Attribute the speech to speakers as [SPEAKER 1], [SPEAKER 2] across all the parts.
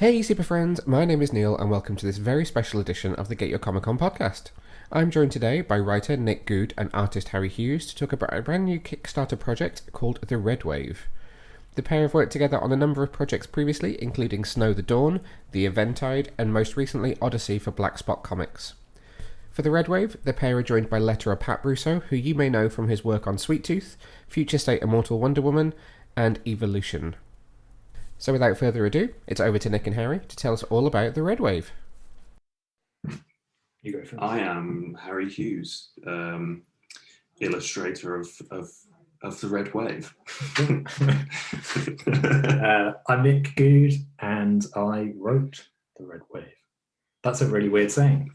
[SPEAKER 1] Hey super friends, my name is Neil and welcome to this very special edition of the Get Your Comic Con podcast. I'm joined today by writer Nick Goode and artist Harry Hughes to talk about a brand new Kickstarter project called The Red Wave. The pair have worked together on a number of projects previously, including Snow the Dawn, the Eventide, and most recently Odyssey for Black Spot Comics. For The Red Wave, the pair are joined by letterer Pat Brosseau, who you may know from his work on Sweet Tooth, future State Immortal Wonder Woman, and Evolution. So without further ado, it's over to Nick and Harry to tell us all about The Red Wave.
[SPEAKER 2] You go first.
[SPEAKER 3] I am Harry Hughes, illustrator of The Red Wave.
[SPEAKER 2] I'm Nick Goode, and I wrote The Red Wave. That's a really weird saying.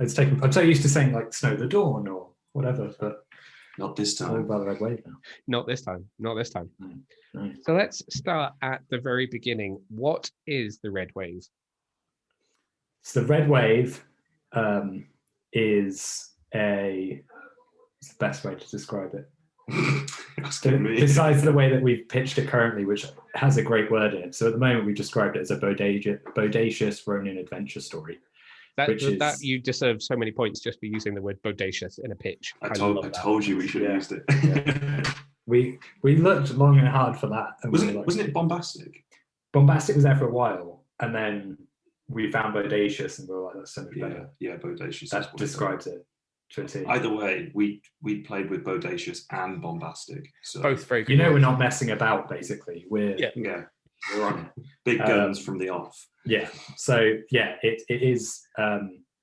[SPEAKER 2] I'm so used to saying like Snow the Dawn or whatever, but
[SPEAKER 3] Not this
[SPEAKER 2] all
[SPEAKER 3] time.
[SPEAKER 2] about The Red Wave now.
[SPEAKER 1] Not this time.
[SPEAKER 2] No.
[SPEAKER 1] So let's start at the very beginning. What is The Red Wave?
[SPEAKER 2] So The Red Wave is it's the best way to describe it. Besides the way that we've pitched it currently, which has a great word in it. So at the moment, we've described it as a bodacious ronin-adventure story.
[SPEAKER 1] That you deserve so many points just for using the word bodacious in a pitch.
[SPEAKER 3] I told you we should have used it.
[SPEAKER 2] Yeah. We looked long and hard for that. And
[SPEAKER 3] wasn't it bombastic?
[SPEAKER 2] Bombastic was there for a while, and then we found bodacious, and we were like, that's so much better.
[SPEAKER 3] Yeah, bodacious.
[SPEAKER 2] That describes it to a T.
[SPEAKER 3] Either way, we played with bodacious and bombastic. So
[SPEAKER 1] Both very good.
[SPEAKER 2] You know, we're not messing about. Basically, we're on it.
[SPEAKER 3] Big guns from the off.
[SPEAKER 2] Yeah. So yeah, it is.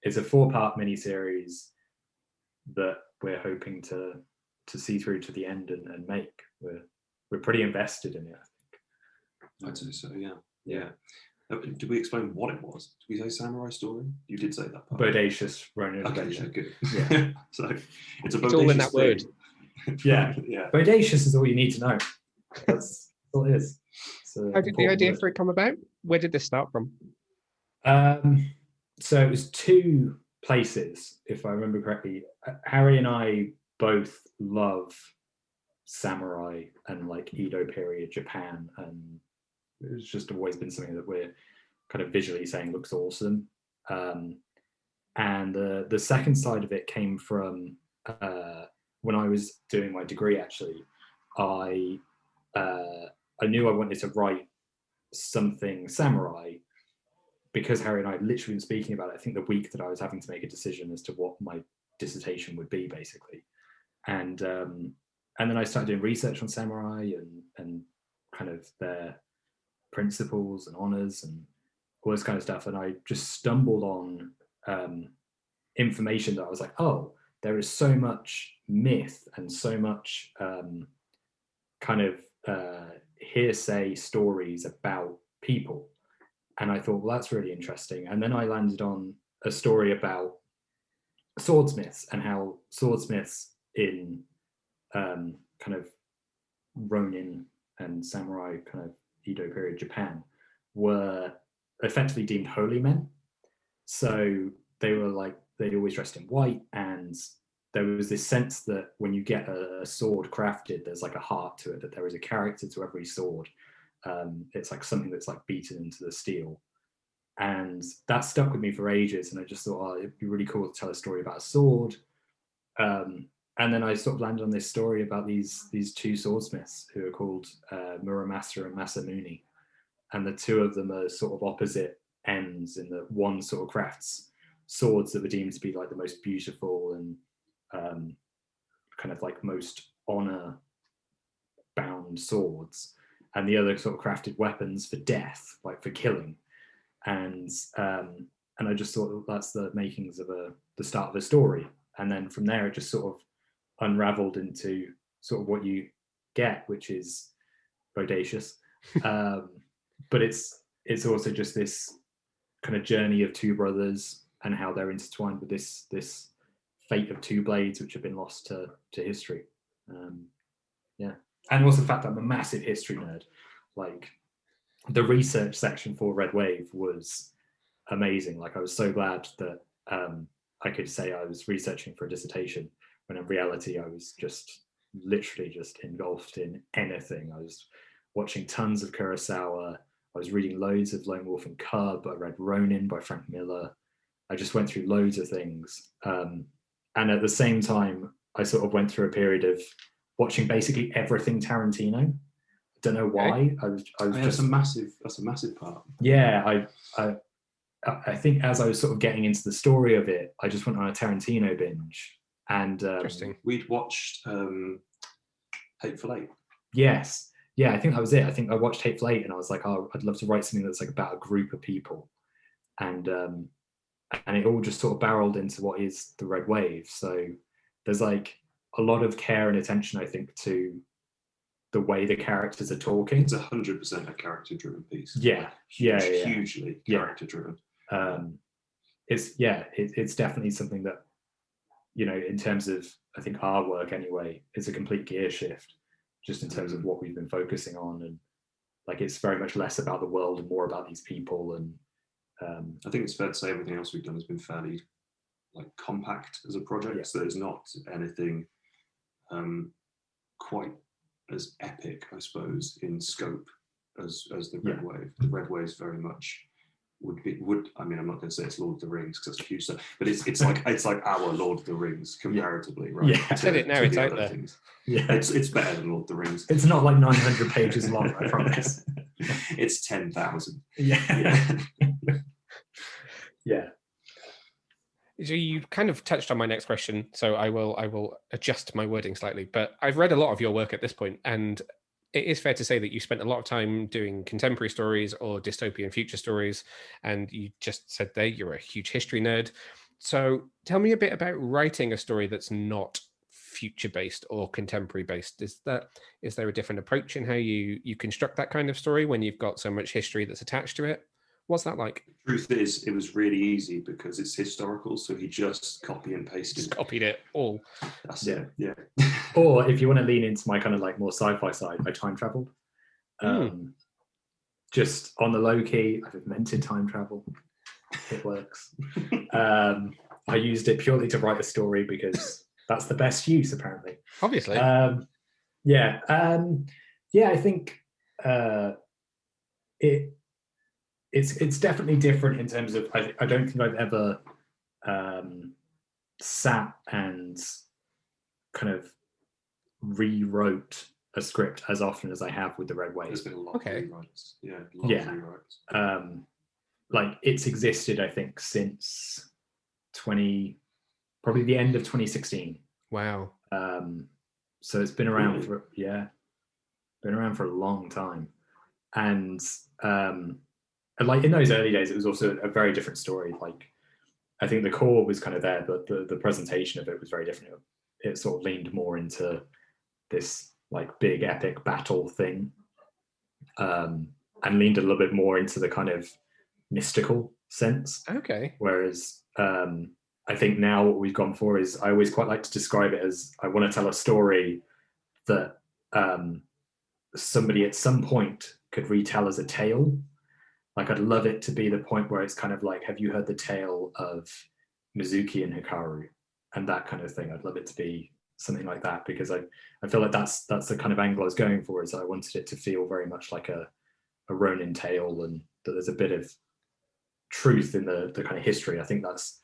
[SPEAKER 2] It's a 4-part miniseries that we're hoping to see through to the end and make. We're pretty invested in it, I think.
[SPEAKER 3] I'd say so. Yeah. Did we explain what it was? Did we say samurai story? You did say that part.
[SPEAKER 2] Bodacious Ronin
[SPEAKER 3] Okay,
[SPEAKER 2] adventure.
[SPEAKER 3] yeah, good.
[SPEAKER 2] Yeah.
[SPEAKER 3] So it's
[SPEAKER 1] all in that word.
[SPEAKER 2] Yeah.
[SPEAKER 3] Yeah.
[SPEAKER 2] Bodacious is all you need to know. That's all it is.
[SPEAKER 1] How did the idea for it come about? Where did this start from?
[SPEAKER 2] So it was 2 places, if I remember correctly. Harry and I both love samurai and like Edo period Japan, and it's just always been something that we're kind of visually saying looks awesome. And the second side of it came from when I was doing my degree. Actually, I knew I wanted to write something samurai because Harry and I had literally been speaking about it, I think the week that I was having to make a decision as to what my dissertation would be, basically. And then I started doing research on samurai and kind of their principles and honors and all this kind of stuff. And I just stumbled on information that I was like, oh, there is so much myth and so much kind of hearsay stories about people. And I thought, well, that's really interesting. And then I landed on a story about swordsmiths and how swordsmiths in kind of Ronin and samurai kind of Edo period Japan were effectively deemed holy men. So they were like, they always dressed in white, and there was this sense that when you get a sword crafted, there's like a heart to it, that there is a character to every sword. It's like something that's like beaten into the steel. And that stuck with me for ages. And I just thought, oh, it'd be really cool to tell a story about a sword. And then I sort of landed on this story about these 2 swordsmiths who are called Muramasa and Masamune. And the 2 of them are sort of opposite ends, in that one sort of crafts swords that were deemed to be like the most beautiful and kind of like most honor bound swords, and the other sort of crafted weapons for death, like for killing. And I just thought that's the makings of the start of a story. And then from there, it just sort of unraveled into sort of what you get, which is bodacious. But it's also just this kind of journey of 2 brothers and how they're intertwined with this fate of 2 blades, which have been lost to history. And also the fact that I'm a massive history nerd. Like, the research section for Red Wave was amazing. Like, I was so glad that I could say I was researching for a dissertation, when in reality I was just literally just engulfed in anything. I was watching tons of Kurosawa. I was reading loads of Lone Wolf and Cub. I read Ronin by Frank Miller. I just went through loads of things. And at the same time, I sort of went through a period of watching basically everything Tarantino. Don't know why. I was just
[SPEAKER 3] that's a massive part.
[SPEAKER 2] Yeah, I think as I was sort of getting into the story of it, I just went on a Tarantino binge. And
[SPEAKER 1] Interesting.
[SPEAKER 3] We'd watched Hateful Eight.
[SPEAKER 2] Yes. Yeah, I think that was it. I think I watched Hateful Eight and I was like, oh, I'd love to write something that's like about a group of people. And it all just sort of barreled into what is the Red Wave. So there's like a lot of care and attention, I think, to the way the characters are talking.
[SPEAKER 3] It's 100% a character-driven piece.
[SPEAKER 2] Yeah,
[SPEAKER 3] hugely character-driven.
[SPEAKER 2] It's definitely something that, you know, in terms of, I think our work anyway, it's a complete gear shift, just in terms of what we've been focusing on, and like it's very much less about the world and more about these people. And
[SPEAKER 3] I think it's fair to say everything else we've done has been fairly like compact as a project. So there's not anything quite as epic, I suppose, in scope as the Red Wave. The Red Wave is very much I mean, I'm not going to say it's Lord of the Rings because that's a huge stuff, but it's like our Lord of the Rings comparatively, right?
[SPEAKER 2] Yeah,
[SPEAKER 1] I said it now. It's out there.
[SPEAKER 3] Things.
[SPEAKER 2] Yeah,
[SPEAKER 3] it's better than Lord of the Rings.
[SPEAKER 2] It's not like 900 pages long, I promise.
[SPEAKER 3] It's 10,000.
[SPEAKER 2] Yeah. Yeah.
[SPEAKER 1] So you kind of touched on my next question, so I will adjust my wording slightly. But I've read a lot of your work at this point, and it is fair to say that you spent a lot of time doing contemporary stories or dystopian future stories, and you just said there you're a huge history nerd. So tell me a bit about writing a story that's not future-based or contemporary-based. Is there a different approach in how you construct that kind of story when you've got so much history that's attached to it? What's that like?
[SPEAKER 3] The truth is, it was really easy because it's historical, so he just copy and pasted.
[SPEAKER 1] Just copied it all.
[SPEAKER 3] That's it. Yeah.
[SPEAKER 2] Or if you want to lean into my kind of like more sci-fi side, I time traveled. Just on the low key, I've invented time travel. It works. I used it purely to write a story because that's the best use, apparently.
[SPEAKER 1] Obviously.
[SPEAKER 2] I think it's definitely different in terms of I don't think I've ever sat and kind of rewrote a script as often as I have with the Red Wave.
[SPEAKER 3] There's been a lot of rewrites. Yeah, of rewrites.
[SPEAKER 2] Like it's existed, I think, since probably the end of 2016.
[SPEAKER 1] Wow.
[SPEAKER 2] So it's been around for a long time. And like in those early days, it was also a very different story. Like I think the core was kind of there, but the presentation of it was very different. It sort of leaned more into this like big epic battle thing, and leaned a little bit more into the kind of mystical sense.
[SPEAKER 1] Okay.
[SPEAKER 2] Whereas I think now what we've gone for is I always quite like to describe it as I want to tell a story that somebody at some point could retell as a tale. Like I'd love it to be the point where it's kind of like, have you heard the tale of Mizuki and Hikaru and that kind of thing? I'd love it to be something like that because I feel like that's the kind of angle I was going for. Is I wanted it to feel very much like a Ronin tale, and that there's a bit of truth in the kind of history. I think that's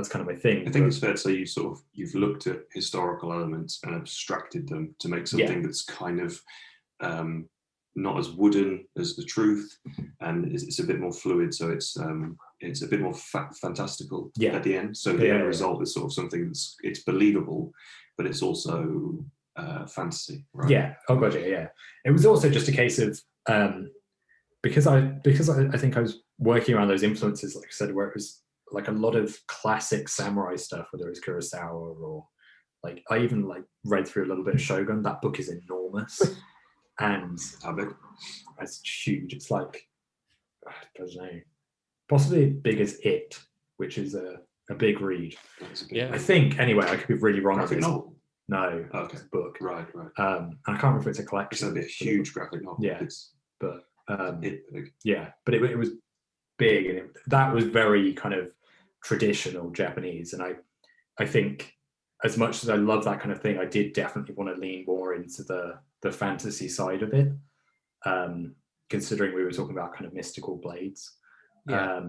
[SPEAKER 2] kind of my thing.
[SPEAKER 3] I think it's fair to say you've looked at historical elements and abstracted them to make something that's kind of not as wooden as the truth, and it's a bit more fluid. So it's a bit more fantastical at the end. So the end result is sort of something it's believable, but it's also fantasy. Right?
[SPEAKER 2] Yeah. Oh god, yeah. It was also just a case of because I think I was working around those influences, like I said, where it was like a lot of classic samurai stuff, whether it's Kurosawa or like I even like read through a little bit of Shogun. That book is enormous. And
[SPEAKER 3] how big?
[SPEAKER 2] It's huge. It's like I don't know, possibly as big as It, which is a big read. I think. Anyway, I could be really wrong.
[SPEAKER 3] Graphic novel?
[SPEAKER 2] No,
[SPEAKER 3] okay.
[SPEAKER 2] It's a book.
[SPEAKER 3] Right.
[SPEAKER 2] And I can't remember if it's a collection.
[SPEAKER 3] It's going to be a huge graphic novel.
[SPEAKER 2] Yeah,
[SPEAKER 3] but big.
[SPEAKER 2] Yeah, but it was big, and that was very kind of traditional Japanese. And I think as much as I love that kind of thing, I did definitely want to lean more into the fantasy side of it, considering we were talking about kind of mystical blades.
[SPEAKER 1] Yeah.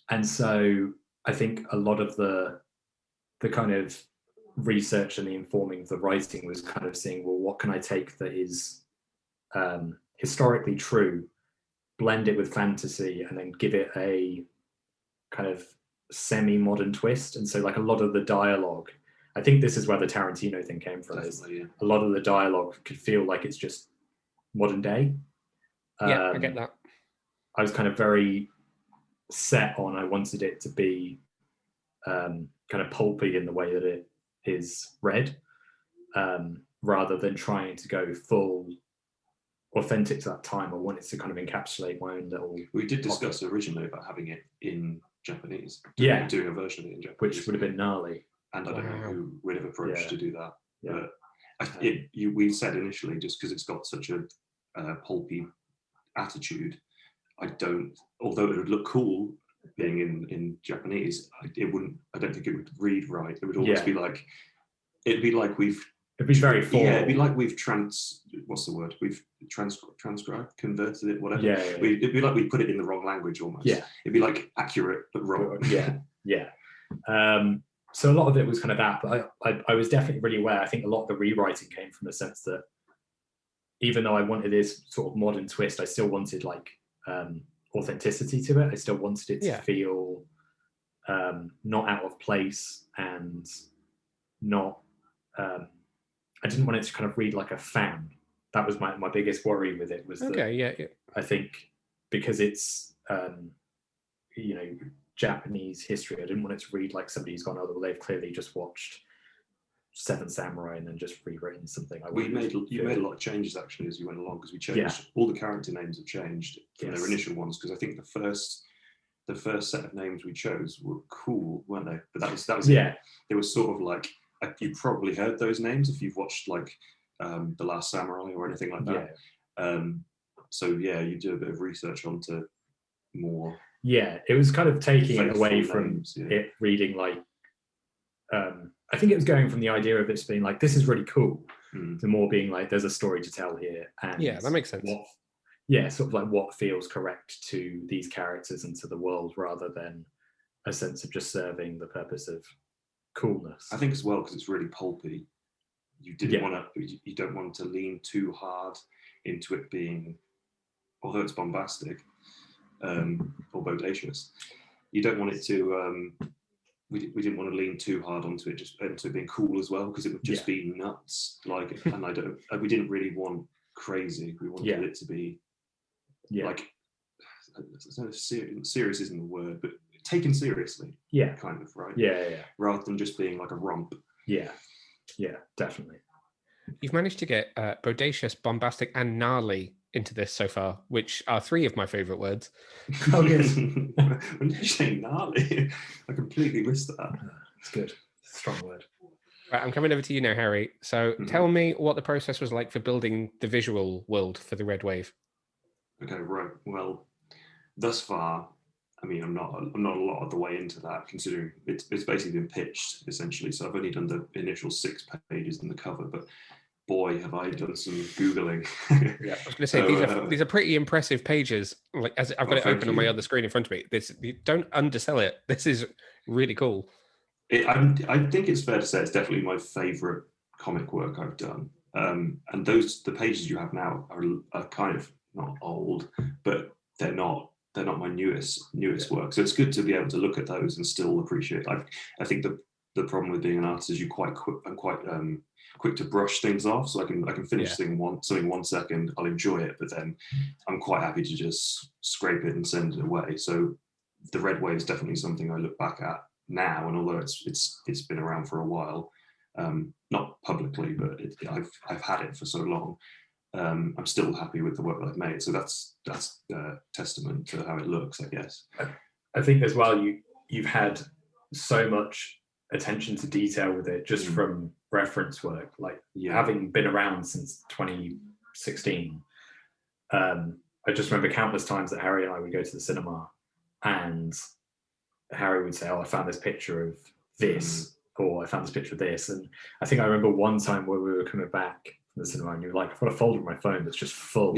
[SPEAKER 2] And so I think a lot of the kind of research and the informing of the writing was kind of seeing, well, what can I take that is historically true, blend it with fantasy, and then give it a kind of semi-modern twist. And so like a lot of the dialogue, I think this is where the Tarantino thing came from. Is a lot of the dialogue could feel like it's just modern day.
[SPEAKER 1] Yeah, I get that.
[SPEAKER 2] I was kind of very set on, I wanted it to be kind of pulpy in the way that it is read, rather than trying to go full authentic to that time. I wanted to kind of encapsulate my own little...
[SPEAKER 3] We did discuss originally about having it in Japanese. Doing a version of it in Japanese.
[SPEAKER 2] Which would have been gnarly.
[SPEAKER 3] And I don't know who would have approached to do that.
[SPEAKER 2] Yeah.
[SPEAKER 3] But we said initially, just because it's got such a pulpy attitude, although it would look cool being in Japanese, I don't think it would read right. It would always be like, it'd be very formal. Yeah, it'd be like we've transcribed, converted it, whatever.
[SPEAKER 2] Yeah.
[SPEAKER 3] It'd be like we put it in the wrong language almost.
[SPEAKER 2] Yeah.
[SPEAKER 3] It'd be like accurate but wrong.
[SPEAKER 2] Yeah. So a lot of it was kind of that, but I was definitely really aware. I think a lot of the rewriting came from the sense that even though I wanted this sort of modern twist, I still wanted like authenticity to it. I still wanted it to feel not out of place, and not I didn't want it to kind of read like a fan. That was my biggest worry with it, was that I think because it's Japanese history, I didn't want it to read like somebody who's gone, oh well, they've clearly just watched Seven Samurai and then just rewritten something. You made
[SPEAKER 3] a lot of changes actually as you went along, because we changed all the character names have changed from their initial ones, because I think the first set of names we chose were cool, weren't they? But that was it. They were sort of like, you probably heard those names if you've watched like The Last Samurai or anything like that. So you do a bit of research onto more. Yeah,
[SPEAKER 2] it was kind of taking it away from it reading like I think it was going from the idea of it being like, this is really cool, to more being like, there's a story to tell here. And
[SPEAKER 1] that makes sense.
[SPEAKER 2] Sort of like what feels correct to these characters and to the world, rather than a sense of just serving the purpose of coolness.
[SPEAKER 3] I think as well, because it's really pulpy, you don't want to lean too hard into it being, although it's bombastic or bodacious, you don't want it to we didn't want to lean too hard onto it, just into it being cool as well, because it would just be nuts. And we didn't really want crazy. We wanted it to be like, serious isn't the word, but taken seriously.
[SPEAKER 2] Yeah,
[SPEAKER 3] kind of, right?
[SPEAKER 2] Yeah.
[SPEAKER 3] Rather than just being like a romp.
[SPEAKER 2] Yeah, definitely.
[SPEAKER 1] You've managed to get bodacious, bombastic, and gnarly into this so far, which are three of my favourite words.
[SPEAKER 2] Oh, yes.
[SPEAKER 3] When you say gnarly, I completely missed that.
[SPEAKER 2] It's good. It's a strong word.
[SPEAKER 1] Right, I'm coming over to you now, Harry. So tell me what the process was like for building the visual world for the Red Wave.
[SPEAKER 3] Okay, right. Well, thus far, I mean, I'm not a lot of the way into that, considering it's basically been pitched essentially. So I've only done the initial 6 pages in the cover, but boy, have I done some Googling.
[SPEAKER 1] Yeah, I was going to say, these are pretty impressive pages. Like, as I've got it open on my other screen in front of me. You don't undersell it. This is really cool.
[SPEAKER 3] I think it's fair to say it's definitely my favourite comic work I've done. And the pages you have now are kind of not old, but they're not my newest work. So it's good to be able to look at those and still appreciate. I think the problem with being an artist is I'm quite quick to brush things off, so I can finish something 1 second, I'll enjoy it, but then I'm quite happy to just scrape it and send it away. So the Red Wave is definitely something I look back at now, and although it's been around for a while, not publicly, but I've had it for so long, I'm still happy with the work that I've made. So that's testament to how it looks, I guess.
[SPEAKER 2] I think as well, you've had so much attention to detail with it, just from reference work, like having been around since 2016. I just remember countless times that Harry and I would go to the cinema, and Harry would say, "Oh, I found this picture of this," or "I found this picture of this." And I think I remember one time where we were coming back from the cinema, and you were like, "I've got a folder on my phone that's just full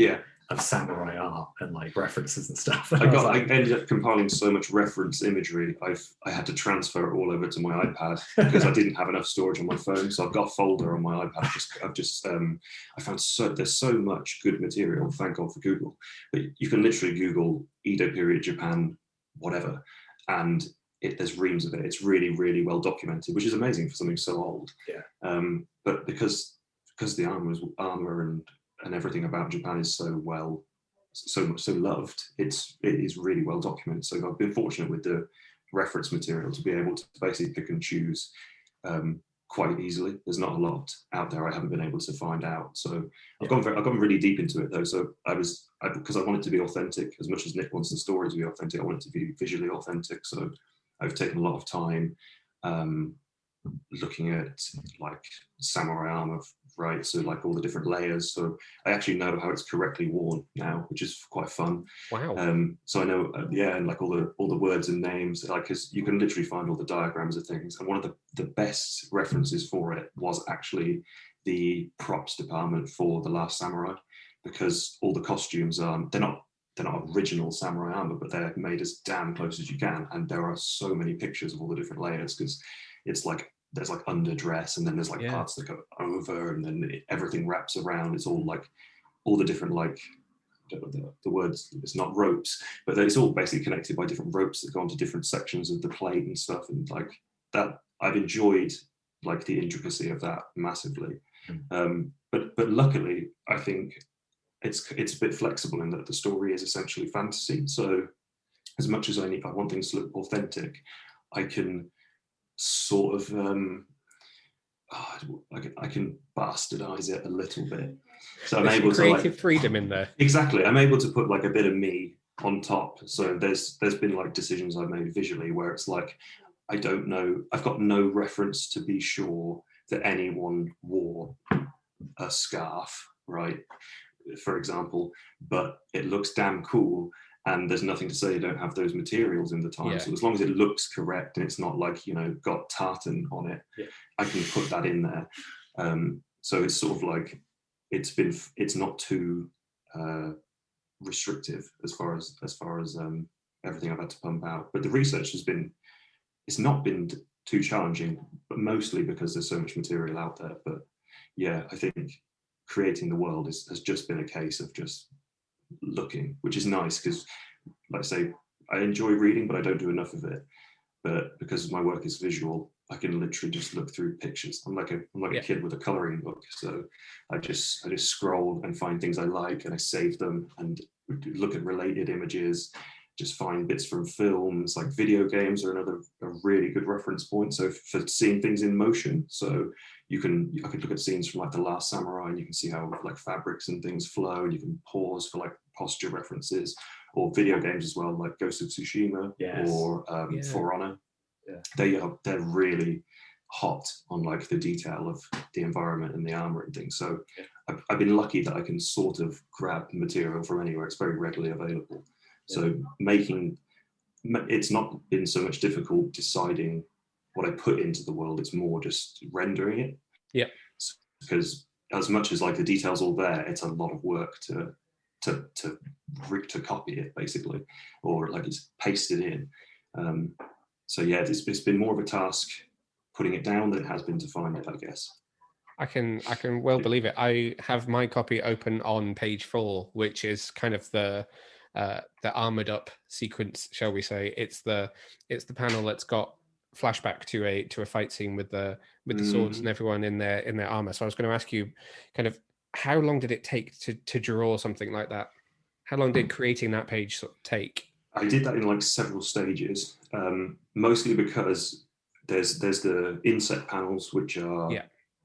[SPEAKER 2] of samurai art and like references and stuff.
[SPEAKER 3] I ended up compiling so much reference imagery. I had to transfer it all over to my iPad because I didn't have enough storage on my phone. So I've got a folder on my iPad. I found there's so much good material. Thank God for Google. But you can literally Google Edo period Japan, whatever, and there's reams of it. It's really, really well documented, which is amazing for something so old.
[SPEAKER 2] Yeah.
[SPEAKER 3] But because the armor and everything about Japan is so loved, it is really well documented. So I've been fortunate with the reference material to be able to basically pick and choose quite easily. There's not a lot out there I haven't been able to find out. So I've gone really deep into it though. So because I want it to be authentic as much as Nick wants the story to be authentic. I want it to be visually authentic. So I've taken a lot of time looking at like samurai armor, right? So like all the different layers. So I actually know how it's correctly worn now, which is quite fun.
[SPEAKER 1] Wow.
[SPEAKER 3] So I know, and like all the words and names, like because you can literally find all the diagrams of things. And one of the best references for it was actually the props department for The Last Samurai, because all the costumes they're not original samurai armor, but they're made as damn close as you can. And there are so many pictures of all the different layers because it's like there's like underdress and then there's like parts that go over and then everything wraps around. It's all like all the different like the words, it's not ropes, but it's all basically connected by different ropes that go onto different sections of the plate and stuff. And like that, I've enjoyed like the intricacy of that massively. But luckily, I think it's a bit flexible in that the story is essentially fantasy. So as much as I want things to look authentic, I can sort of I can bastardize it a little bit. So I'm able to
[SPEAKER 1] creative freedom in there.
[SPEAKER 3] Exactly. I'm able to put like a bit of me on top. So there's been like decisions I've made visually where it's like, I don't know, I've got no reference to be sure that anyone wore a scarf, right? For example, but it looks damn cool. And there's nothing to say you don't have those materials in the time. Yeah. So as long as it looks correct and it's not like, got tartan on it, I can put that in there. So it's sort of like, it's not too restrictive as far as everything I've had to pump out. But the research it's not been too challenging, but mostly because there's so much material out there. But yeah, I think creating the world has just been a case of just looking, which is nice because, like I say, I enjoy reading, but I don't do enough of it. But because my work is visual, I can literally just look through pictures. I'm like a kid with a coloring book, so I just scroll and find things I like, and I save them and look at related images. Just find bits from films, like video games are a really good reference point. So for seeing things in motion, so I could look at scenes from like The Last Samurai, and you can see how like fabrics and things flow, and you can pause for like posture references, or video games as well, like Ghost of Tsushima or For Honor. Yeah. They're really hot on like the detail of the environment and the armor and things. So I've been lucky that I can sort of grab material from anywhere. It's very readily available. So it's not been so much difficult deciding what I put into the world. It's more just rendering it.
[SPEAKER 1] Yeah.
[SPEAKER 3] Because as much as like the detail's all there, it's a lot of work to copy it basically, or like it's pasted in. So yeah, it's been more of a task putting it down than it has been to find it, I guess.
[SPEAKER 1] I can well believe it. I have my copy open on page 4, which is kind of the armored up sequence, shall we say. It's the panel that's got flashback to a fight scene with the swords and everyone in their armor. So I was going to ask you kind of how long did it take to draw something like that? How long did creating that page take?
[SPEAKER 3] I did that in like several stages, mostly because there's the inset panels, which are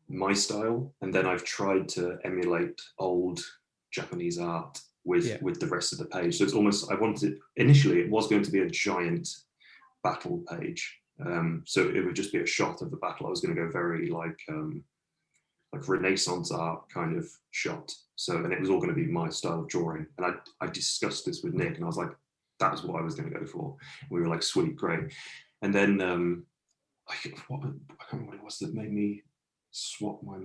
[SPEAKER 3] my style, and then I've tried to emulate old Japanese art with the rest of the page. So it's almost, initially it was going to be a giant battle page. So it would just be a shot of the battle. I was going to go very like Renaissance art kind of shot. So, and it was all going to be my style of drawing. And I discussed this with Nick, and I was like, that was what I was going to go for. And we were like, sweet, great. And then I can't remember what it was that made me swap my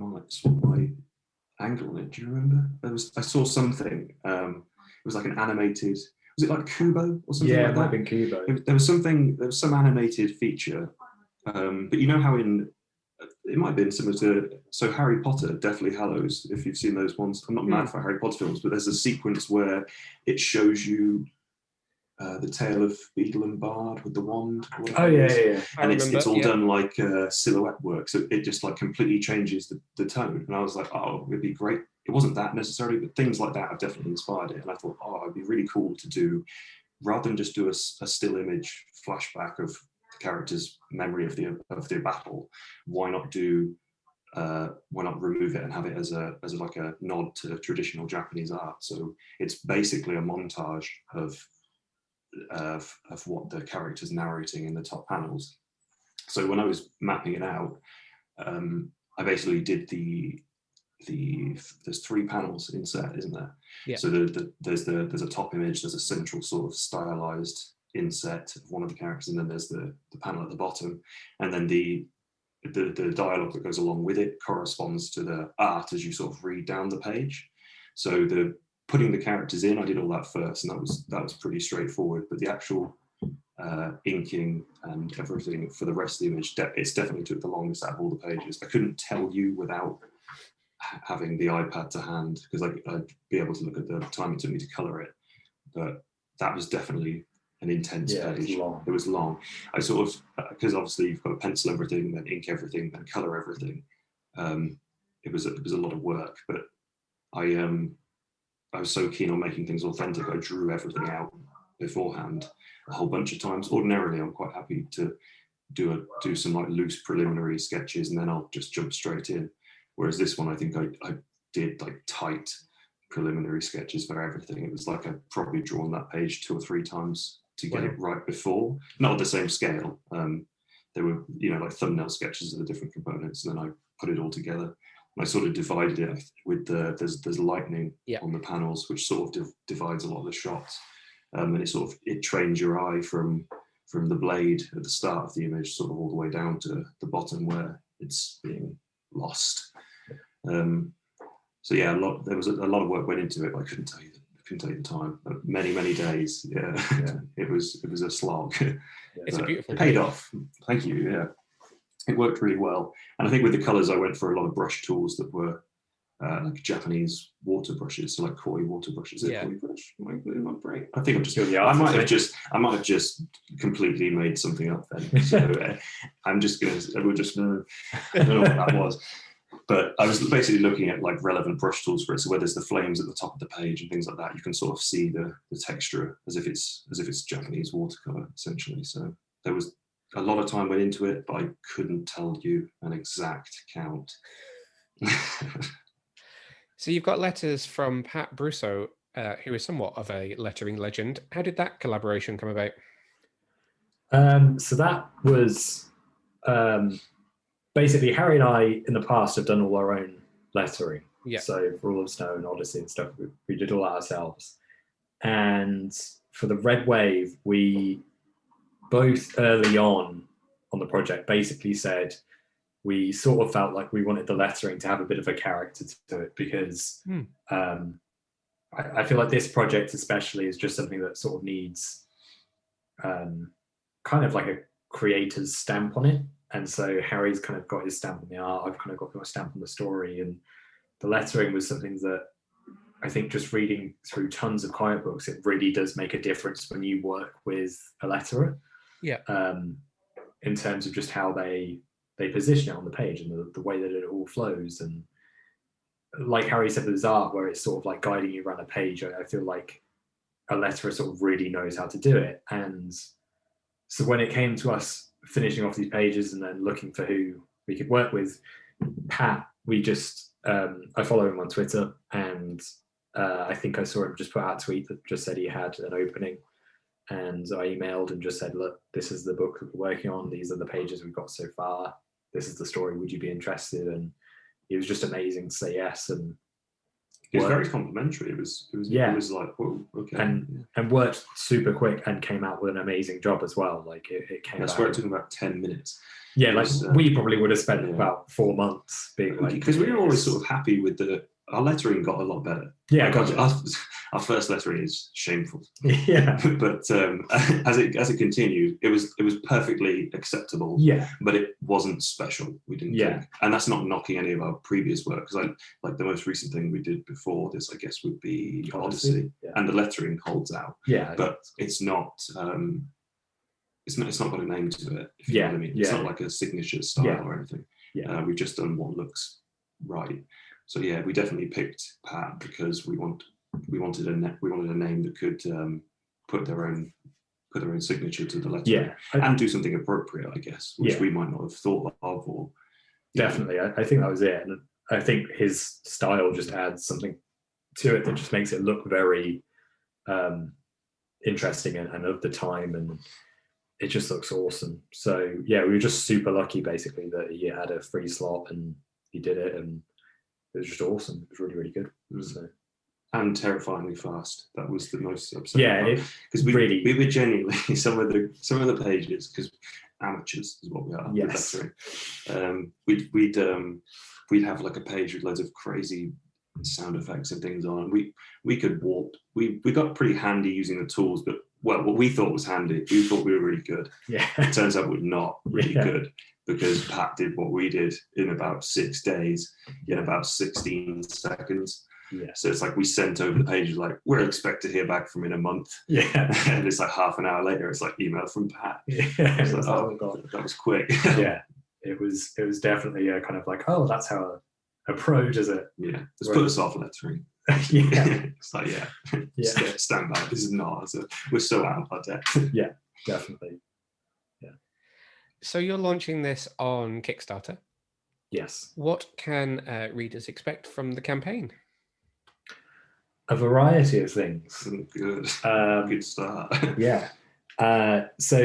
[SPEAKER 3] angle on it. Do you remember? I saw something. It was like an animated. Was it like Kubo or something?
[SPEAKER 2] Yeah,
[SPEAKER 3] like
[SPEAKER 2] it might have
[SPEAKER 3] that?
[SPEAKER 2] been Kubo.
[SPEAKER 3] There was something. There was some animated feature. But you know how it might have been similar to, so Harry Potter, Deathly Hallows, if you've seen those ones. I'm not mad for Harry Potter films, but there's a sequence where it shows you the tale of Beedle and Bard with the wand.
[SPEAKER 2] Oh yeah.
[SPEAKER 3] And it's all done like silhouette work, so it just like completely changes the tone. And I was like, oh, it'd be great. It wasn't that necessarily, but things like that have definitely inspired it. And I thought, oh, it'd be really cool to do, rather than just do a still image flashback of the character's memory of the battle. Why not remove it and have it as like a nod to traditional Japanese art? So it's basically a montage of what the character's narrating in the top panels. So when I was mapping it out, I basically did there's 3 panels in set, isn't there?
[SPEAKER 1] Yeah.
[SPEAKER 3] So there's a top image, there's a central sort of stylized inset of one of the characters, and then there's the panel at the bottom, and then the dialogue that goes along with it corresponds to the art as you sort of read down the page. So putting the characters in, I did all that first, and that was pretty straightforward. But the actual inking and everything for the rest of the image, it's definitely took the longest out of all the pages. I couldn't tell you without having the iPad to hand, because I'd be able to look at the time it took me to color it. But that was definitely an intense page. It was long. I sort of, because obviously you've got to pencil everything, then ink everything, then color everything. It was a lot of work, but I was so keen on making things authentic. I drew everything out beforehand a whole bunch of times. Ordinarily, I'm quite happy to do some like loose preliminary sketches, and then I'll just jump straight in. Whereas this one, I think I did like tight preliminary sketches for everything. It was like I'd probably drawn that page 2 or 3 times to get it right before. Not at the same scale. They were, like thumbnail sketches of the different components, and then I put it all together. And I sort of divided it with there's lightning on the panels, which sort of divides a lot of the shots. And it trains your eye from the blade at the start of the image, sort of all the way down to the bottom where it's being lost. So yeah, there was a lot of work went into it, but I couldn't tell you the time. Many days. Yeah. It was a slog.
[SPEAKER 1] It's a beautiful.
[SPEAKER 3] It paid off. Thank you. Yeah, it worked really well. And I think with the colours, I went for a lot of brush tools that were like Japanese water brushes, so like koi water brushes. Koi brush? Am I brain? I think I might have just completely made something up then. So I don't know what that was. But I was basically looking at like relevant brush tools for it. So where there's the flames at the top of the page and things like that, you can sort of see the texture as if it's Japanese watercolor essentially. So there was a lot of time went into it, but I couldn't tell you an exact count.
[SPEAKER 1] So you've got letters from Pat Brosseau, who is somewhat of a lettering legend. How did that collaboration come about?
[SPEAKER 2] So that was basically Harry and I in the past have done all our own lettering. Yeah. So for All of Snow and Odyssey and stuff, we did all that ourselves. And for the Red Wave, we both early on the project basically said we sort of felt like we wanted the lettering to have a bit of a character to it, because I feel like this project especially is just something that sort of needs kind of like a creator's stamp on it. And so Harry's kind of got his stamp on the art, I've kind of got my stamp on the story, and the lettering was something that I think just reading through tons of comic books, it really does make a difference when you work with a letterer.
[SPEAKER 1] Yeah.
[SPEAKER 2] In terms of just how they position it on the page and the way that it all flows. And like Harry said with his art, where it's sort of like guiding you around a page, I feel like a letterer sort of really knows how to do it. And so when it came to us finishing off these pages and then looking for who we could work with, Pat, we just, I follow him on Twitter, and I think I saw him just put out a tweet that just said he had an opening. And I emailed and just said, look, this is the book that we're working on. These are the pages we've got so far. This is the story. Would you be interested? And it was just amazing to say yes. And
[SPEAKER 3] it was very complimentary. It was like, whoa, okay.
[SPEAKER 2] And worked super quick and came out with an amazing job as well. Like it came out.
[SPEAKER 3] That's where it took about 10 minutes.
[SPEAKER 2] Yeah, like we probably would have spent about 4 months being like,
[SPEAKER 3] because we were always sort of happy with the our lettering got a lot better.
[SPEAKER 2] Yeah,
[SPEAKER 3] Like, our first lettering is shameful.
[SPEAKER 2] Yeah.
[SPEAKER 3] But as it continued, it was perfectly acceptable.
[SPEAKER 2] Yeah.
[SPEAKER 3] But it wasn't special. We didn't think, and that's not knocking any of our previous work, because like the most recent thing we did before this, I guess, would be Odyssey, and the lettering holds out.
[SPEAKER 2] Yeah.
[SPEAKER 3] But it's not. It's not got a name to it. If you know what I mean. It's not like a signature style or anything. Yeah. We've just done what looks right. So yeah, we definitely picked Pat because we wanted a name that could put their own signature to the letter, and do something appropriate, I guess, which we might not have thought of. Or
[SPEAKER 2] definitely, I think that was it, and I think his style just adds something to it that just makes it look very interesting and of the time, and it just looks awesome. So yeah, we were just super lucky basically that he had a free slot and he did it, and it was just awesome. It was really, really good. So.
[SPEAKER 3] And terrifyingly fast. That was the most upsetting part. Because we were genuinely some of the pages, because amateurs is what we are.
[SPEAKER 2] Yes.
[SPEAKER 3] We'd have like a page with loads of crazy sound effects and things on. We could warp. We got pretty handy using the tools, but what we thought was handy, we thought we were really good.
[SPEAKER 2] Yeah.
[SPEAKER 3] It turns out we're not really good, because Pat did what we did in about 6 days, in about 16 seconds.
[SPEAKER 2] Yeah.
[SPEAKER 3] So it's like we sent over the pages like, we're expected to hear back from in a month.
[SPEAKER 2] Yeah.
[SPEAKER 3] And it's like half an hour later, it's like email from Pat.
[SPEAKER 2] Yeah.
[SPEAKER 3] It's like, oh God, that was quick.
[SPEAKER 2] Yeah. It was definitely a kind of like, oh, that's how a pro does it.
[SPEAKER 3] Yeah. Just put us off lettering.
[SPEAKER 2] Yeah.
[SPEAKER 3] It's like, stand back. This is not. We're so out of our depth.
[SPEAKER 2] Yeah, definitely. Yeah.
[SPEAKER 1] So you're launching this on Kickstarter.
[SPEAKER 2] Yes.
[SPEAKER 1] What can readers expect from the campaign?
[SPEAKER 2] A variety of things.
[SPEAKER 3] Good. Good start.
[SPEAKER 2] Yeah. So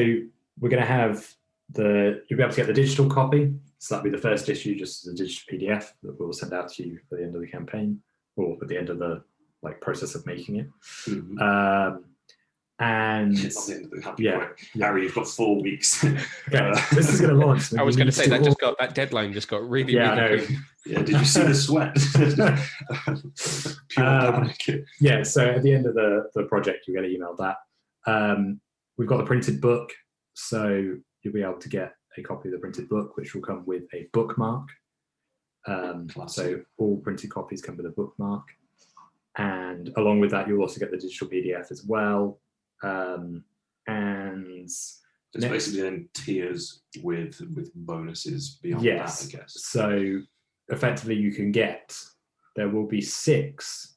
[SPEAKER 2] we're going to have you'll be able to get the digital copy. So that'll be the first issue, just as a digital PDF that we'll send out to you at the end of the campaign, or at the end of the process of making it.
[SPEAKER 3] Mm-hmm.
[SPEAKER 2] And
[SPEAKER 3] it's not the end of the happy point. Harry, you've got 4 weeks.
[SPEAKER 2] Okay, this is going to launch.
[SPEAKER 1] I was going to say that deadline just got really, really quick.
[SPEAKER 3] Yeah, did you see the sweat? Pure panic.
[SPEAKER 2] Yeah, so at the end of the project, you'll get an email that. We've got the printed book, so you'll be able to get a copy of the printed book, which will come with a bookmark. So all printed copies come with a bookmark. And along with that, you'll also get the digital PDF as well. And
[SPEAKER 3] it's basically then tiers with bonuses beyond that, I guess.
[SPEAKER 2] So effectively there will be six.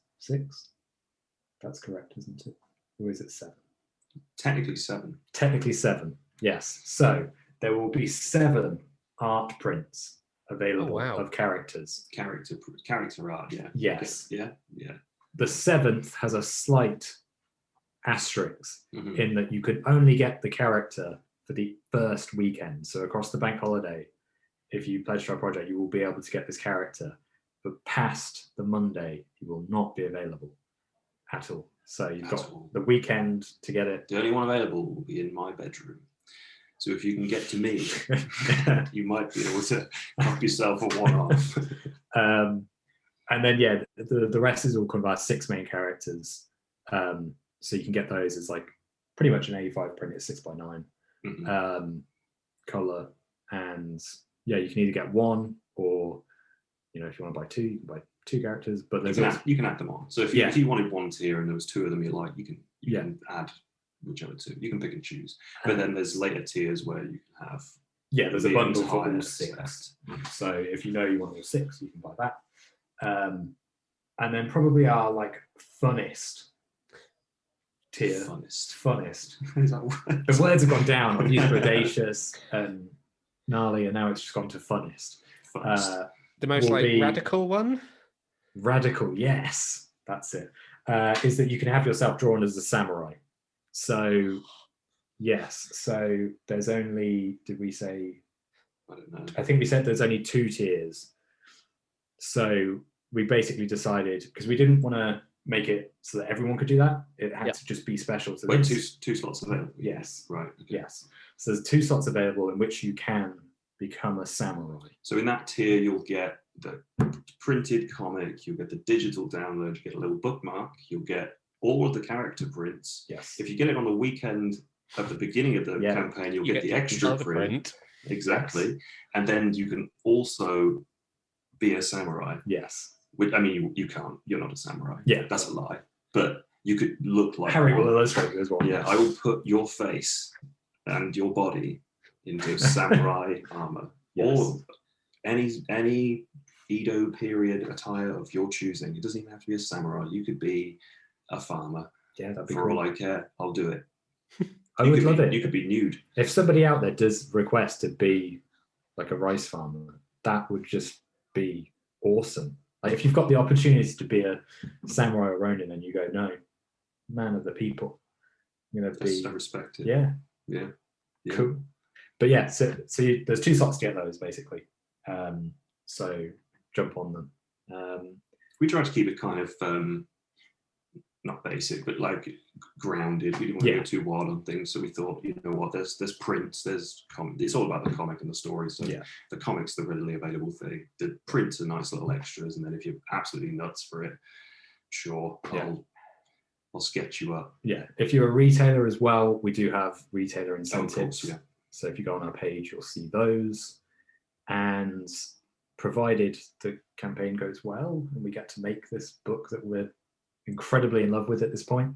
[SPEAKER 2] That's correct, isn't it? Or is it 7?
[SPEAKER 3] Technically 7.
[SPEAKER 2] Technically 7, yes. So there will be 7 art prints available of characters.
[SPEAKER 3] Character art, yeah.
[SPEAKER 2] Yes.
[SPEAKER 3] Yeah.
[SPEAKER 2] The 7th has a slight asterisk
[SPEAKER 3] Mm-hmm.
[SPEAKER 2] in that you can only get the character for the first weekend. So across the bank holiday, if you pledge to our project, you will be able to get this character. But past the Monday, he will not be available at all. So you've got the weekend to get it.
[SPEAKER 3] The only one available will be in my bedroom. So if you can get to me, you might be able to knock yourself a one-off.
[SPEAKER 2] And then, the rest is all kind of our 6 main characters. So you can get those as like pretty much an A5 print at 6x9 color. And you can either get 1 or, if you want to buy 2, you can buy 2 characters. But
[SPEAKER 3] you can add them on. So if you wanted 1 tier and there was 2 of them you like, you can add whichever 2. You can pick and choose. But then there's later tiers where you can have
[SPEAKER 2] there's a bundle for all 6. So if you want all 6, you can buy that. And then probably our funnest tier. Funnest. The words have gone down. I've used bodacious and gnarly, and now it's just gone to funnest.
[SPEAKER 1] The most radical one?
[SPEAKER 2] Radical, yes. That's it. Is that you can have yourself drawn as a samurai. So, yes. So there's only, did we say?
[SPEAKER 3] I don't know.
[SPEAKER 2] I think we said there's only 2 tiers. So we basically decided, because we didn't want to make it so that everyone could do that. It had to just be special. So
[SPEAKER 3] wait, 2 slots available?
[SPEAKER 2] Yes.
[SPEAKER 3] Right. Okay.
[SPEAKER 2] Yes. So there's 2 slots available in which you can become a samurai.
[SPEAKER 3] So in that tier, you'll get the printed comic, you'll get the digital download, you get a little bookmark, you'll get all of the character prints.
[SPEAKER 2] Yes.
[SPEAKER 3] If you get it on the weekend at the beginning of the campaign, you'll get the extra print. Exactly. Yes. And then you can also be a samurai.
[SPEAKER 2] Yes.
[SPEAKER 3] Which, I mean, you can't. You're not a samurai.
[SPEAKER 2] Yeah.
[SPEAKER 3] That's a lie. But you could look like
[SPEAKER 2] Harry will illustrate you as well.
[SPEAKER 3] Yeah, I will put your face and your body into samurai armor. Yes. Or any Edo period attire of your choosing. It doesn't even have to be a samurai. You could be a farmer.
[SPEAKER 2] Yeah, that'd be
[SPEAKER 3] For
[SPEAKER 2] cool.
[SPEAKER 3] all I care, I'll do it.
[SPEAKER 2] I would love it.
[SPEAKER 3] You could be nude.
[SPEAKER 2] If somebody out there does request to be like a rice farmer, that would just be awesome. Like if you've got the opportunity to be a samurai or ronin, and you go, no, man of the people, you know,
[SPEAKER 3] I respect it.
[SPEAKER 2] Yeah, cool. But yeah, so there's 2 slots to get those basically. So jump on them.
[SPEAKER 3] We try to keep it kind of not basic, but like grounded. We didn't want to go too wild on things, so we thought, you know what, there's prints, there's it's all about the comic and the story. So the comic's the readily available thing. The prints are nice little extras, and then if you're absolutely nuts for it, sure, I'll sketch you up.
[SPEAKER 2] Yeah, if you're a retailer as well, we do have retailer incentives.
[SPEAKER 3] Oh, of course,
[SPEAKER 2] So if you go on our page, you'll see those. And provided the campaign goes well and we get to make this book that we're incredibly in love with at this point,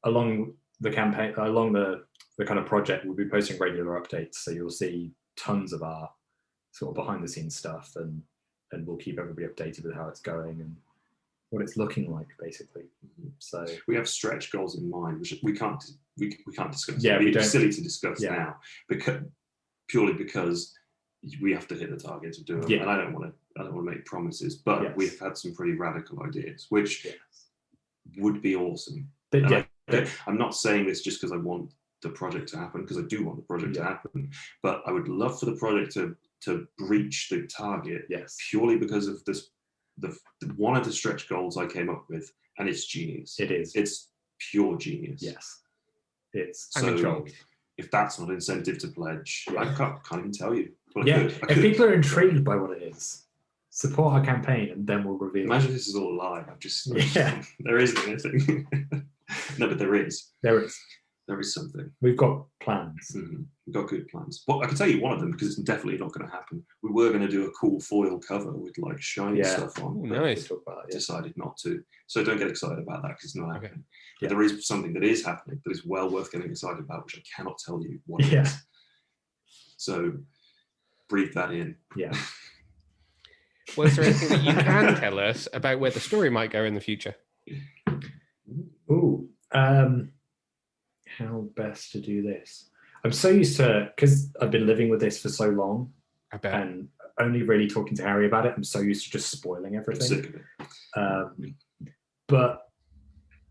[SPEAKER 2] along the campaign, along the kind of project, we'll be posting regular updates. So you'll see tons of our sort of behind the scenes stuff, and we'll keep everybody updated with how it's going and what it's looking like, basically. So
[SPEAKER 3] we have stretch goals in mind, which we can't discuss.
[SPEAKER 2] Yeah,
[SPEAKER 3] it'd be silly to discuss now, purely because we have to hit the target to do it. And I don't want to make promises, but we've had some pretty radical ideas, which would be awesome. I'm not saying this just because I want the project to happen, because I do want the project to happen, but I would love for the project to reach the target purely because of this. The one of the stretch goals I came up with, and it's genius.
[SPEAKER 2] It is.
[SPEAKER 3] It's pure genius.
[SPEAKER 2] Yes. It's
[SPEAKER 3] so. If that's not incentive to pledge, I can't even tell you. Well,
[SPEAKER 2] if people are intrigued by what it is, support our campaign, and then we'll reveal.
[SPEAKER 3] Imagine this is all live. There isn't anything. No, but there is. There is something.
[SPEAKER 2] We've got plans.
[SPEAKER 3] Mm-hmm. We've got good plans. Well, I can tell you one of them because it's definitely not going to happen. We were going to do a cool foil cover with like shiny stuff on.
[SPEAKER 1] Ooh, nice.
[SPEAKER 3] Decided not to. So don't get excited about that because it's not happening. But there is something that is happening that is well worth getting excited about, which I cannot tell you what it is. So breathe that in.
[SPEAKER 2] Yeah.
[SPEAKER 1] Well, is there anything that you can tell us about where the story might go in the future?
[SPEAKER 2] Ooh. How best to do this? I'm so used to, because I've been living with this for so long,
[SPEAKER 1] I bet,
[SPEAKER 2] and only really talking to Harry about it, I'm so used to just spoiling everything.
[SPEAKER 3] I'm sick of it.
[SPEAKER 2] But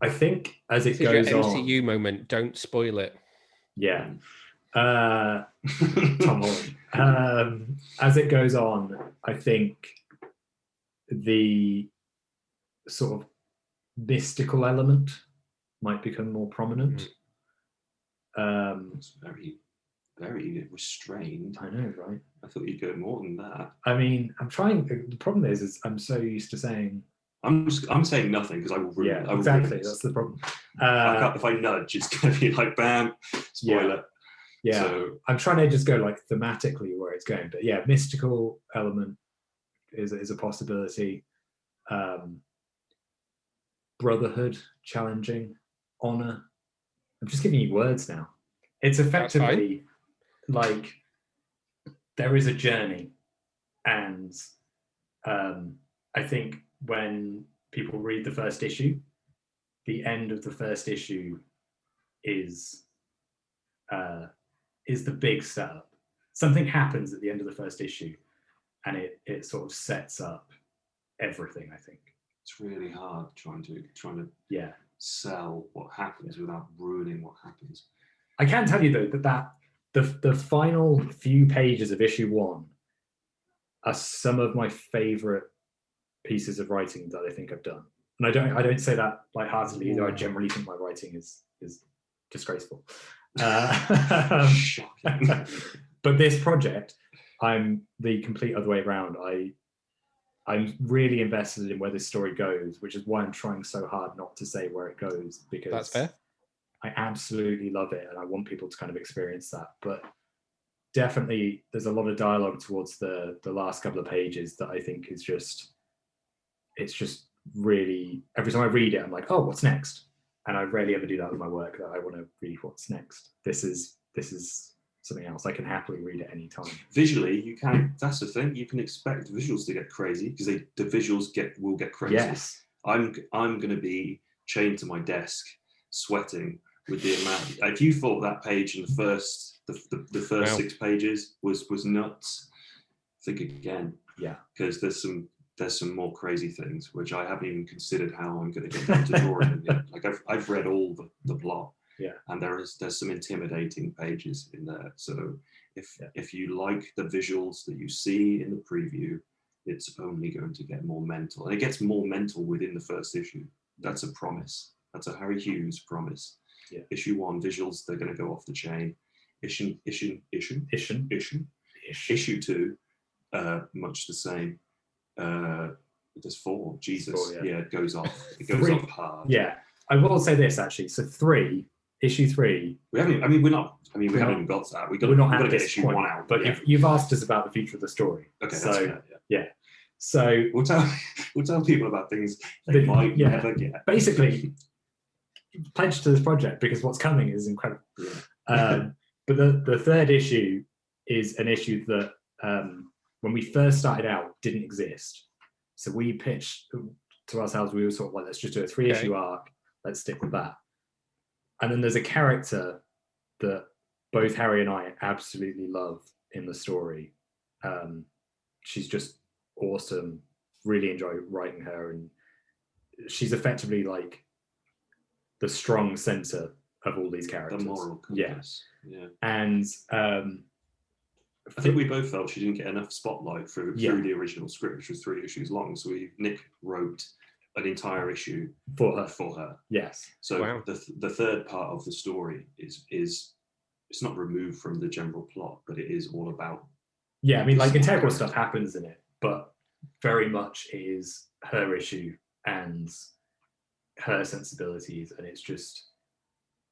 [SPEAKER 2] I think as it goes
[SPEAKER 1] your
[SPEAKER 2] on,
[SPEAKER 1] MCU moment, don't spoil it.
[SPEAKER 2] Yeah. Tom Holland. As it goes on, I think the sort of mystical element might become more prominent.
[SPEAKER 3] It's very, very restrained.
[SPEAKER 2] I know, right?
[SPEAKER 3] I thought you'd go more than that.
[SPEAKER 2] I mean, I'm trying. The problem is I'm so used to saying.
[SPEAKER 3] I'm saying nothing because I will ruin it.
[SPEAKER 2] Exactly. That's the problem.
[SPEAKER 3] If I nudge, it's going to be like bam, spoiler.
[SPEAKER 2] Yeah.
[SPEAKER 3] So
[SPEAKER 2] I'm trying to just go like thematically where it's going, but yeah, mystical element is a possibility. Brotherhood, challenging, honor. I'm just giving you words now. It's effectively like there is a journey, and I think when people read the first issue, the end of the first issue is the big setup. Something happens at the end of the first issue, and it sort of sets up everything. I think
[SPEAKER 3] it's really hard trying to sell what happens without ruining what happens.
[SPEAKER 2] I can tell you though that the final few pages of issue 1 are some of my favorite pieces of writing that I think I've done. And I don't say that lightheartedly either. I generally think my writing is disgraceful.
[SPEAKER 3] Shocking.
[SPEAKER 2] But this project, I'm the complete other way around. I'm really invested in where this story goes, which is why I'm trying so hard not to say where it goes, because
[SPEAKER 1] That's fair.
[SPEAKER 2] I absolutely love it and I want people to kind of experience that. But definitely there's a lot of dialogue towards the last couple of pages that I think is just, it's just really, every time I read it, I'm like, oh, what's next? And I rarely ever do that with my work, that I want to read what's next. This is something else. I can happily read at any time.
[SPEAKER 3] Visually, you can. That's the thing. You can expect visuals to get crazy because the visuals will get crazy.
[SPEAKER 2] Yes.
[SPEAKER 3] I'm going to be chained to my desk, sweating with the amount. If you thought that page in the first
[SPEAKER 1] Wow.
[SPEAKER 3] 6 pages was nuts, think again.
[SPEAKER 2] Yeah.
[SPEAKER 3] Because there's some more crazy things which I haven't even considered how I'm going to get down to drawing them yet. Like I've read all the plot.
[SPEAKER 2] Yeah.
[SPEAKER 3] And there's some intimidating pages in there. So if you like the visuals that you see in the preview, it's only going to get more mental. And it gets more mental within the first issue. That's a promise. That's a Harry Hughes promise.
[SPEAKER 2] Yeah.
[SPEAKER 3] Issue 1, visuals, they're going to go off the chain. Issue 2, much the same. There's 4. Jesus.
[SPEAKER 2] 4,
[SPEAKER 3] yeah, it goes off. It goes off hard.
[SPEAKER 2] Yeah. I will say this actually. So issue 3.
[SPEAKER 3] We haven't even got to that. We're not
[SPEAKER 2] at
[SPEAKER 3] to get
[SPEAKER 2] this
[SPEAKER 3] issue
[SPEAKER 2] point,
[SPEAKER 3] 1 out.
[SPEAKER 2] But you've asked us about the future of the story.
[SPEAKER 3] Okay,
[SPEAKER 2] so
[SPEAKER 3] that's fair,
[SPEAKER 2] yeah. So
[SPEAKER 3] we'll tell people about things they might never get.
[SPEAKER 2] Basically, pledge to this project because what's coming is incredible. Yeah. But the third issue is an issue that when we first started out didn't exist. So we pitched to ourselves, we were sort of like, let's just do a 3-issue arc. Let's stick with that. And then there's a character that both Harry and I absolutely love in the story. She's just awesome. Really enjoy writing her, and she's effectively like the strong center of all these characters.
[SPEAKER 3] The moral compass. Yeah.
[SPEAKER 2] And
[SPEAKER 3] I think we both felt she didn't get enough spotlight through the original script, which was 3 issues long. So Nick wrote an entire issue for her.
[SPEAKER 2] Yes.
[SPEAKER 3] So the third part of the story is it's not removed from the general plot, but it is all about.
[SPEAKER 2] Yeah, I mean, like integral stuff happens in it, but very much is her issue and her sensibilities, and it's just.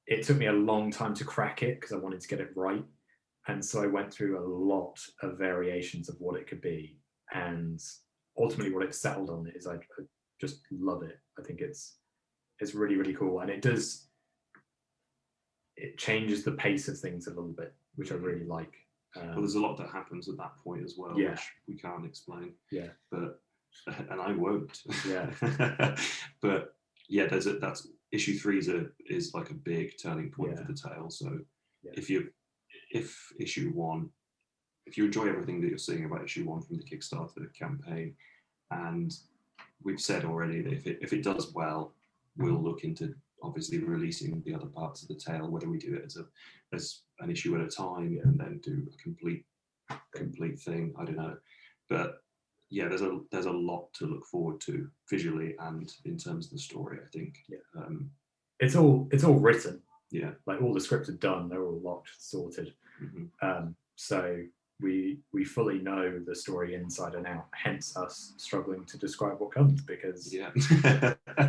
[SPEAKER 2] It took me a long time to crack it because I wanted to get it right, and so I went through a lot of variations of what it could be, and ultimately what it settled on is I just love it. I think it's really, really cool, and it changes the pace of things a little bit, which I really like.
[SPEAKER 3] Well, there's a lot that happens at that point as well, which we can't explain.
[SPEAKER 2] Yeah,
[SPEAKER 3] and I won't.
[SPEAKER 2] Yeah,
[SPEAKER 3] but yeah, that's issue 3 is like a big turning point for the tale. So if issue 1, if you enjoy everything that you're seeing about issue 1 from the Kickstarter campaign, and we've said already that if it does well, we'll look into obviously releasing the other parts of the tale, whether we do it as an issue at a time and then do a complete thing. I don't know, but yeah, there's a lot to look forward to visually and in terms of the story. I think
[SPEAKER 2] it's all written.
[SPEAKER 3] Yeah,
[SPEAKER 2] like all the scripts are done; they're all locked, sorted.
[SPEAKER 3] Mm-hmm.
[SPEAKER 2] So we fully know the story inside and out. Hence us struggling to describe what comes, because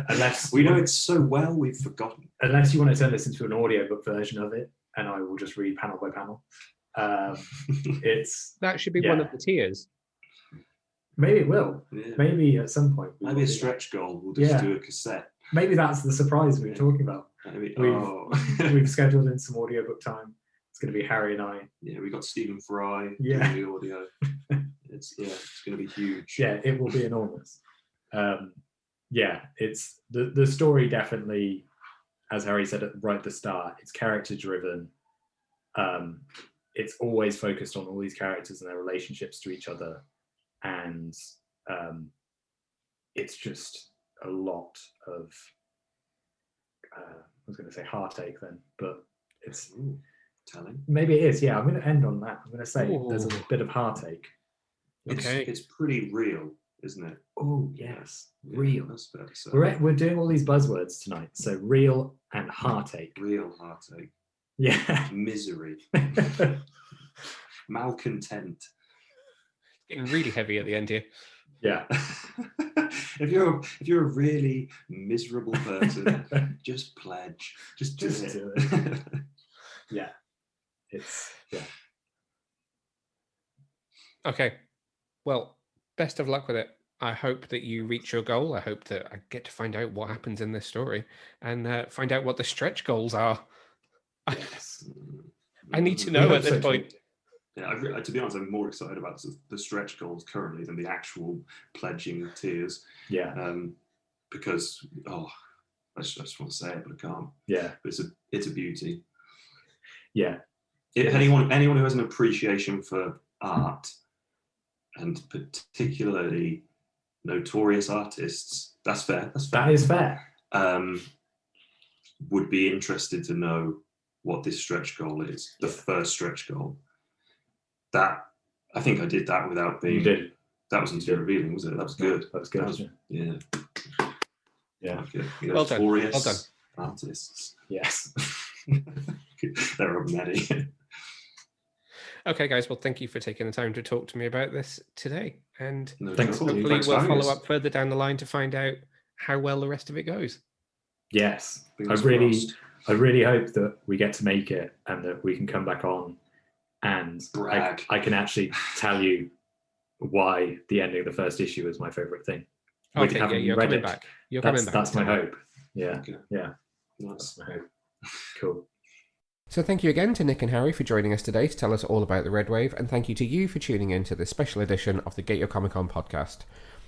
[SPEAKER 3] unless we know it so well, we've forgotten.
[SPEAKER 2] Unless you want to turn this into an audiobook version of it, and I will just read panel by panel.
[SPEAKER 1] That should be one of the tiers.
[SPEAKER 2] Maybe it will. Yeah. Maybe at some point.
[SPEAKER 3] Maybe a stretch goal. We'll just do a cassette.
[SPEAKER 2] Maybe that's the surprise we were talking about. We've scheduled in some audiobook time. It's going to be Harry and I.
[SPEAKER 3] Yeah, we got Stephen Fry doing the audio. It's going to be huge.
[SPEAKER 2] Yeah, it will be enormous. It's the story definitely, as Harry said right at the start, it's character driven. It's always focused on all these characters and their relationships to each other, and it's just a lot of I was going to say heartache then, but it's
[SPEAKER 3] telling.
[SPEAKER 2] Maybe it is. Yeah, I'm going to end on that. I'm going to say there's a bit of heartache.
[SPEAKER 3] It's pretty real, isn't it?
[SPEAKER 2] Oh yes, real.
[SPEAKER 3] That's fair to say.
[SPEAKER 2] We're doing all these buzzwords tonight. So real and heartache.
[SPEAKER 3] Real heartache.
[SPEAKER 2] Yeah.
[SPEAKER 3] Misery. Malcontent.
[SPEAKER 1] Getting really heavy at the end here.
[SPEAKER 2] Yeah.
[SPEAKER 3] If you're a really miserable person, just pledge. Just do it.
[SPEAKER 2] Yeah. It's
[SPEAKER 1] Okay. Well, best of luck with it. I hope that you reach your goal. I hope that I get to find out what happens in this story and find out what the stretch goals are.
[SPEAKER 2] yes.
[SPEAKER 1] I need to
[SPEAKER 2] We
[SPEAKER 1] know
[SPEAKER 2] hope
[SPEAKER 1] at this
[SPEAKER 2] so
[SPEAKER 1] point.
[SPEAKER 2] too.
[SPEAKER 3] Yeah, to be honest, I'm more excited about the stretch goals currently than the actual pledging tiers.
[SPEAKER 2] Yeah.
[SPEAKER 3] Because I just want to say it, but I can't.
[SPEAKER 2] Yeah.
[SPEAKER 3] But it's a beauty.
[SPEAKER 2] Yeah.
[SPEAKER 3] Anyone who has an appreciation for art, and particularly notorious artists, that's fair.
[SPEAKER 2] That is fair.
[SPEAKER 3] Would be interested to know what this stretch goal is. The first stretch goal. That I think I did that without being.
[SPEAKER 2] You did.
[SPEAKER 3] That wasn't too revealing, was it? That was good.
[SPEAKER 2] That was good.
[SPEAKER 3] Yeah. Okay.
[SPEAKER 1] Well done.
[SPEAKER 3] Notorious artists.
[SPEAKER 2] Yes.
[SPEAKER 3] They're up Maddie.
[SPEAKER 1] Okay, guys. Well, thank you for taking the time to talk to me about this today. And
[SPEAKER 2] Thanks.
[SPEAKER 1] hopefully
[SPEAKER 3] Thanks for
[SPEAKER 1] we'll
[SPEAKER 3] having
[SPEAKER 1] follow
[SPEAKER 3] us.
[SPEAKER 1] up further down the line to find out how well the rest of it goes.
[SPEAKER 2] Yes.
[SPEAKER 3] Fingers
[SPEAKER 2] I
[SPEAKER 3] crossed.
[SPEAKER 2] really hope that we get to make it and that we can come back on and
[SPEAKER 3] Brag.
[SPEAKER 2] I can actually tell you why the ending of the first issue was my favorite thing.
[SPEAKER 1] Okay, yeah,
[SPEAKER 2] Having
[SPEAKER 1] you're
[SPEAKER 2] read
[SPEAKER 1] coming
[SPEAKER 2] it,
[SPEAKER 1] back. You're coming back.
[SPEAKER 2] That's my hope. Yeah.
[SPEAKER 3] Okay.
[SPEAKER 2] Yeah.
[SPEAKER 3] Nice.
[SPEAKER 2] That's my hope. Cool.
[SPEAKER 1] So thank you again to Nick and Harry for joining us today to tell us all about the Red Wave, and thank you to you for tuning in to this special edition of the Get Your Comic Con podcast.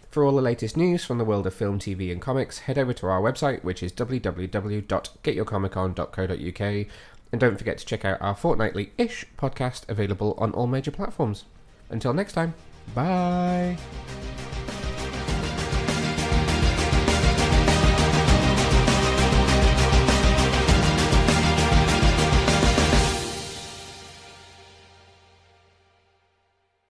[SPEAKER 1] For all the latest news from the world of film, TV and comics, head over to our website, which is www.getyourcomiccon.co.uk, and don't forget to check out our fortnightly-ish podcast available on all major platforms. Until next time, bye!